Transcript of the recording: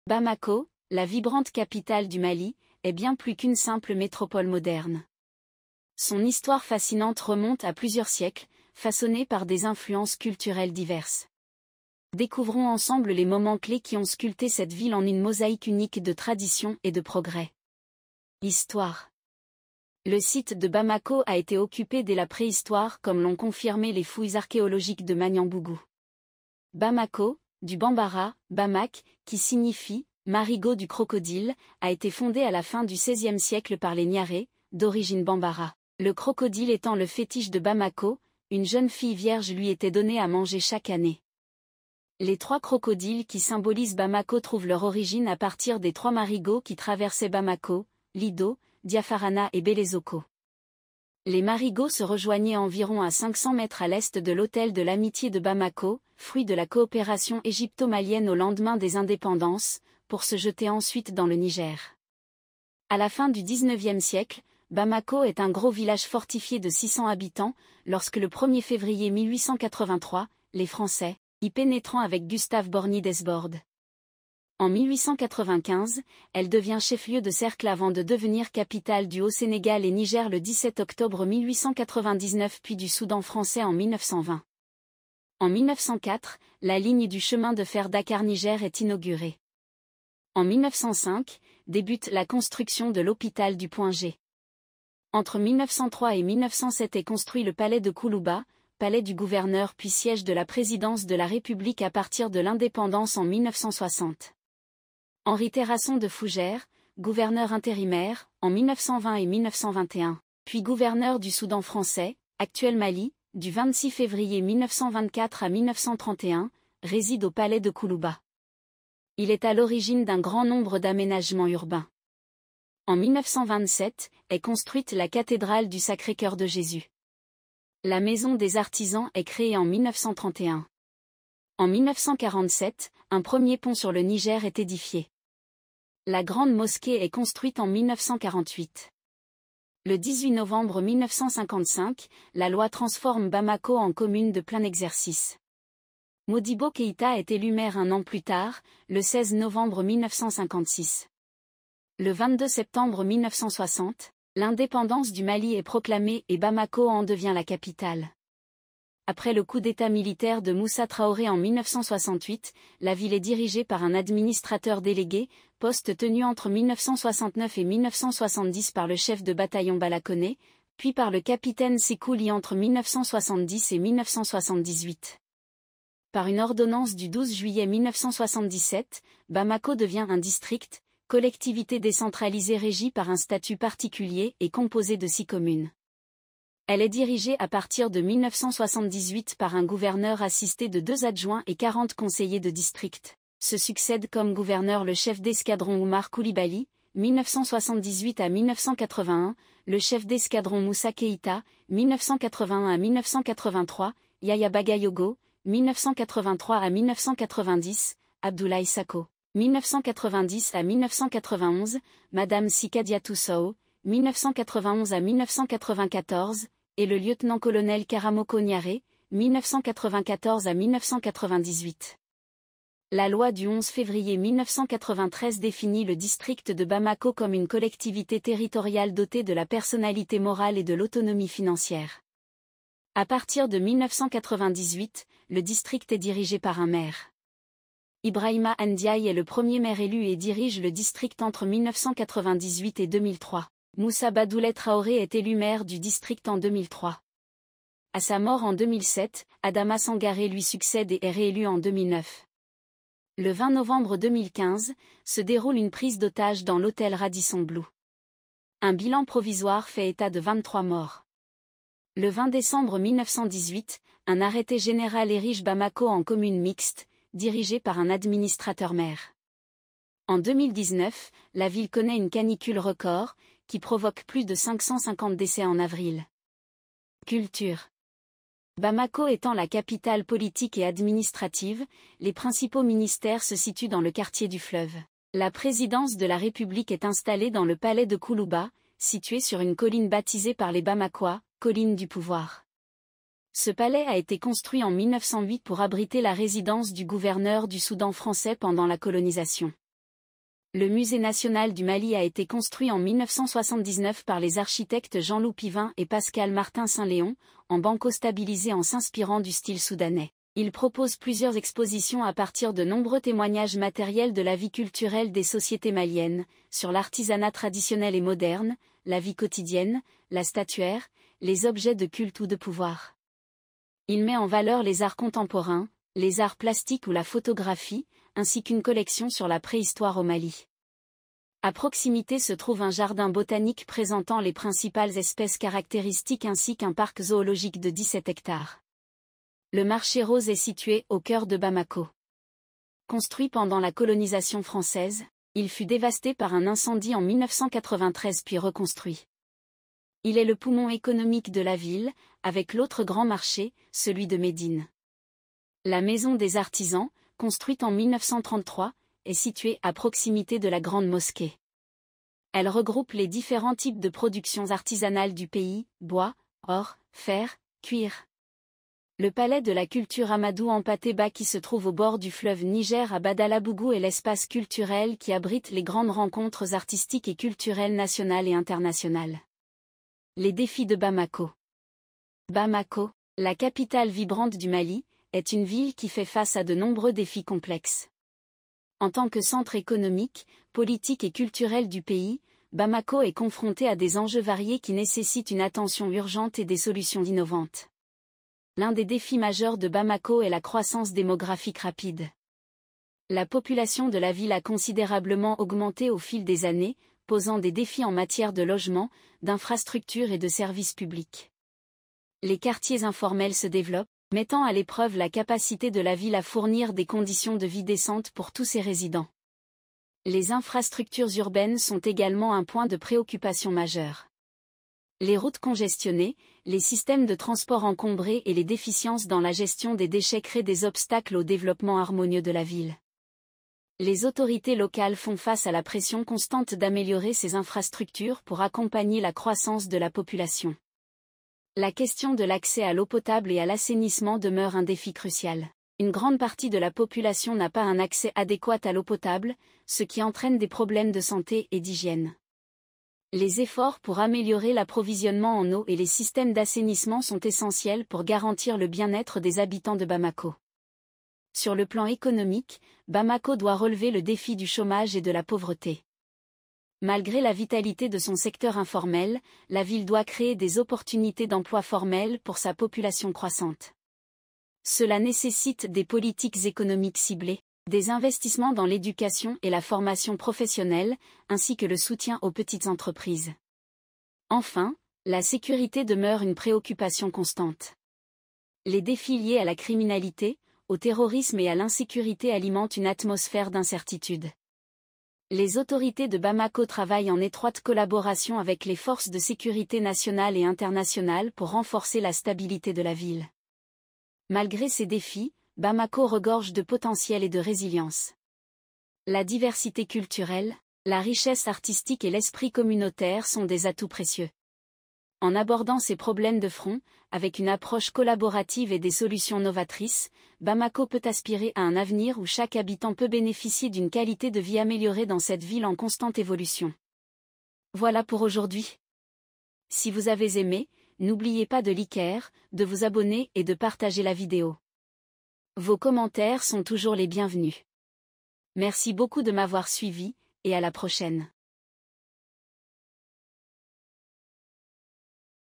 Bamako, la vibrante capitale du Mali, est bien plus qu'une simple métropole moderne. Son histoire fascinante remonte à plusieurs siècles, façonnée par des influences culturelles diverses. Découvrons ensemble les moments clés qui ont sculpté cette ville en une mosaïque unique de traditions et de progrès. Histoire. Le site de Bamako a été occupé dès la préhistoire comme l'ont confirmé les fouilles archéologiques de Magnambougou. Bamako, du bambara, Bamak, qui signifie « marigot du crocodile », a été fondé à la fin du XVIe siècle par les Niaré, d'origine bambara. Le crocodile étant le fétiche de Bamako, une jeune fille vierge lui était donnée à manger chaque année. Les trois crocodiles qui symbolisent Bamako trouvent leur origine à partir des trois marigots qui traversaient Bamako, Lido, Diafarana et Belezoko. Les marigots se rejoignaient environ à 500 mètres à l'est de l'hôtel de l'amitié de Bamako, fruit de la coopération égypto-malienne au lendemain des indépendances, pour se jeter ensuite dans le Niger. À la fin du XIXe siècle, Bamako est un gros village fortifié de 600 habitants, lorsque le 1er février 1883, les Français, y pénétrant avec Gustave Borny d'Esborde. En 1895, elle devient chef-lieu de cercle avant de devenir capitale du Haut-Sénégal et Niger le 17 octobre 1899 puis du Soudan français en 1920. En 1904, la ligne du chemin de fer Dakar-Niger est inaugurée. En 1905, débute la construction de l'hôpital du Point G. Entre 1903 et 1907 est construit le palais de Koulouba, palais du gouverneur puis siège de la présidence de la République à partir de l'indépendance en 1960. Henri Terrasson de Fougères, gouverneur intérimaire, en 1920 et 1921, puis gouverneur du Soudan français, actuel Mali, du 26 février 1924 à 1931, réside au palais de Koulouba. Il est à l'origine d'un grand nombre d'aménagements urbains. En 1927, est construite la cathédrale du Sacré-Cœur de Jésus. La Maison des Artisans est créée en 1931. En 1947, un premier pont sur le Niger est édifié. La Grande Mosquée est construite en 1948. Le 18 novembre 1955, la loi transforme Bamako en commune de plein exercice. Modibo Keïta est élu maire un an plus tard, le 16 novembre 1956. Le 22 septembre 1960, l'indépendance du Mali est proclamée et Bamako en devient la capitale. Après le coup d'État militaire de Moussa Traoré en 1968, la ville est dirigée par un administrateur délégué, poste tenu entre 1969 et 1970 par le chef de bataillon Balakoné, puis par le capitaine Sékou Ly entre 1970 et 1978. Par une ordonnance du 12 juillet 1977, Bamako devient un district, collectivité décentralisée régie par un statut particulier et composée de 6 communes. Elle est dirigée à partir de 1978 par un gouverneur assisté de 2 adjoints et 40 conseillers de district. Se succède comme gouverneur le chef d'escadron Oumar Koulibaly, 1978 à 1981, le chef d'escadron Moussa Keïta, 1981 à 1983, Yaya Bagayogo, 1983 à 1990, Abdoulaye Sako, 1990 à 1991, Madame Sikadiatou Sow, 1991 à 1994, et le lieutenant-colonel Karamoko Niaré, 1994 à 1998. La loi du 11 février 1993 définit le district de Bamako comme une collectivité territoriale dotée de la personnalité morale et de l'autonomie financière. À partir de 1998, le district est dirigé par un maire. Ibrahima Ndiaye est le premier maire élu et dirige le district entre 1998 et 2003. Moussa Badoulé Traoré est élu maire du district en 2003. À sa mort en 2007, Adama Sangaré lui succède et est réélu en 2009. Le 20 novembre 2015, se déroule une prise d'otage dans l'hôtel Radisson Blu. Un bilan provisoire fait état de 23 morts. Le 20 décembre 1918, un arrêté général érige Bamako en commune mixte, dirigée par un administrateur-maire. En 2019, la ville connaît une canicule record, qui provoque plus de 550 décès en avril. Culture. Bamako étant la capitale politique et administrative, les principaux ministères se situent dans le quartier du fleuve. La présidence de la République est installée dans le palais de Koulouba, situé sur une colline baptisée par les Bamakois, colline du pouvoir. Ce palais a été construit en 1908 pour abriter la résidence du gouverneur du Soudan français pendant la colonisation. Le Musée national du Mali a été construit en 1979 par les architectes Jean-Loup Pivin et Pascal Martin Saint-Léon, en banco stabilisé en s'inspirant du style soudanais. Il propose plusieurs expositions à partir de nombreux témoignages matériels de la vie culturelle des sociétés maliennes, sur l'artisanat traditionnel et moderne, la vie quotidienne, la statuaire, les objets de culte ou de pouvoir. Il met en valeur les arts contemporains, les arts plastiques ou la photographie, ainsi qu'une collection sur la préhistoire au Mali. À proximité se trouve un jardin botanique présentant les principales espèces caractéristiques ainsi qu'un parc zoologique de 17 hectares. Le marché rose est situé au cœur de Bamako. Construit pendant la colonisation française, il fut dévasté par un incendie en 1993 puis reconstruit. Il est le poumon économique de la ville, avec l'autre grand marché, celui de Médine. La Maison des Artisans, construite en 1933, est située à proximité de la Grande Mosquée. Elle regroupe les différents types de productions artisanales du pays, bois, or, fer, cuir. Le palais de la culture Amadou Hampâté-Bâ qui se trouve au bord du fleuve Niger à Badalabougou est l'espace culturel qui abrite les grandes rencontres artistiques et culturelles nationales et internationales. Les défis de Bamako. Bamako, la capitale vibrante du Mali, est une ville qui fait face à de nombreux défis complexes. En tant que centre économique, politique et culturel du pays, Bamako est confronté à des enjeux variés qui nécessitent une attention urgente et des solutions innovantes. L'un des défis majeurs de Bamako est la croissance démographique rapide. La population de la ville a considérablement augmenté au fil des années, posant des défis en matière de logement, d'infrastructures et de services publics. Les quartiers informels se développent, mettant à l'épreuve la capacité de la ville à fournir des conditions de vie décentes pour tous ses résidents. Les infrastructures urbaines sont également un point de préoccupation majeur. Les routes congestionnées, les systèmes de transport encombrés et les déficiences dans la gestion des déchets créent des obstacles au développement harmonieux de la ville. Les autorités locales font face à la pression constante d'améliorer ces infrastructures pour accompagner la croissance de la population. La question de l'accès à l'eau potable et à l'assainissement demeure un défi crucial. Une grande partie de la population n'a pas un accès adéquat à l'eau potable, ce qui entraîne des problèmes de santé et d'hygiène. Les efforts pour améliorer l'approvisionnement en eau et les systèmes d'assainissement sont essentiels pour garantir le bien-être des habitants de Bamako. Sur le plan économique, Bamako doit relever le défi du chômage et de la pauvreté. Malgré la vitalité de son secteur informel, la ville doit créer des opportunités d'emploi formels pour sa population croissante. Cela nécessite des politiques économiques ciblées, des investissements dans l'éducation et la formation professionnelle, ainsi que le soutien aux petites entreprises. Enfin, la sécurité demeure une préoccupation constante. Les défis liés à la criminalité, au terrorisme et à l'insécurité alimentent une atmosphère d'incertitude. Les autorités de Bamako travaillent en étroite collaboration avec les forces de sécurité nationales et internationales pour renforcer la stabilité de la ville. Malgré ces défis, Bamako regorge de potentiel et de résilience. La diversité culturelle, la richesse artistique et l'esprit communautaire sont des atouts précieux. En abordant ces problèmes de front, avec une approche collaborative et des solutions novatrices, Bamako peut aspirer à un avenir où chaque habitant peut bénéficier d'une qualité de vie améliorée dans cette ville en constante évolution. Voilà pour aujourd'hui. Si vous avez aimé, n'oubliez pas de liker, de vous abonner et de partager la vidéo. Vos commentaires sont toujours les bienvenus. Merci beaucoup de m'avoir suivi, et à la prochaine.